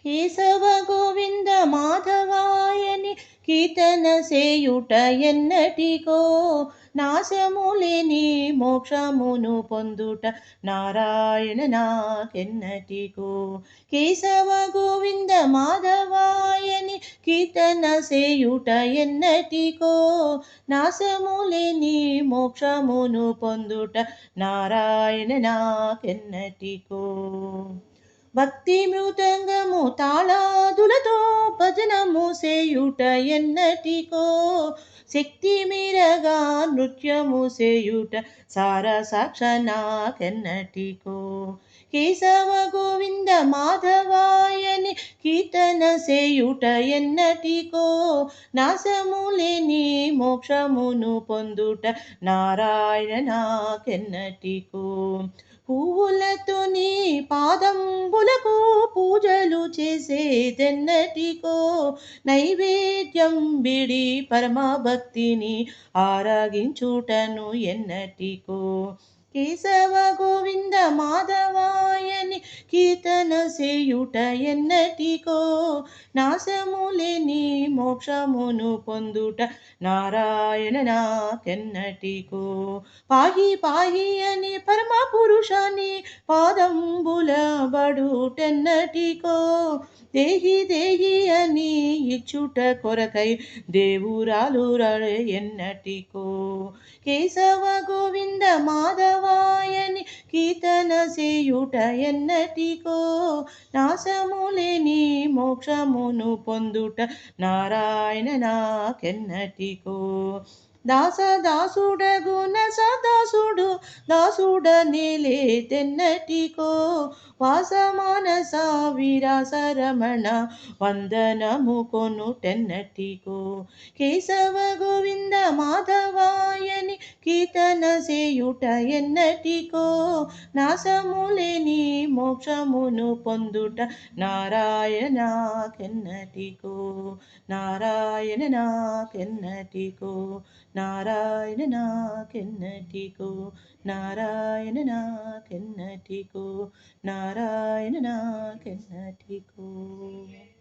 కేశవ గోవింద మాధవాయని కీర్తన సేయుట ఎన్నటికో నాశములేని మోక్షమును పొందుట నారాయణ నాకెన్నటికో. కేశవ గోవింద మాధవాయని కీర్తన సేయుట ఎన్నటికో నాశములేని మోక్షమును పొందుట నారాయణ నాకెన్నటికో. భక్తి మృదంగము తాళాదులతో భజనము సేయుట ఎన్నటికో శక్తి మీరగా నృత్యము సేయుట సారసాక్ష నాకెన్నటికో. కేశవ గోవింద మాధవాయని కీర్తన సేయుట ఎన్నటికో నాశములేని మోక్షమును పొందుట నారాయణ నాకెన్నటికో. పువ్వులతో నీ పాదంబులకు పూజలు చేసేదెన్నటికో నైవేద్యం బిడి పరమభక్తిని ఆరగించుటను ఎన్నటికో. కేశవ గోవింద మాధవాయని కీర్తన సేయుట ఎన్నటికో నాశములేని మోక్షమును పొందుట నారాయణ నాకెన్నటికో. పాహి పాహి అని పరమ పురుషాన్ని పాదంబుల బడుటెన్నటికో దేహి దేహి అని ఇచ్చుట కొరకై దేవురాలు ఎన్నటికో. కేశవ గోవింద మాధవాయని కీర్తన సేయుట ఎన్నటికో నాశములేని మోక్షమును పొందుట నారాయణ నాకెన్నటికో. దాసదాసుడగున సదాసుడు దాసుడనిలే తెన్నటికో వాసమానస విరాసరమణ వందనము కొనుటెన్నటికో. కేశవ గోవింద మాధవాయని కీర్తన సేయుట ఎన్నటికో నాశములేని మోక్షమును పొందుట నారాయణ నాకెన్నటికో. నారాయణ నాకెన్నటికో. నారాయణ నాకెన్నటికో. నారాయణ నాకెన్నటికో. నారాయణ నాకెన్నటికో.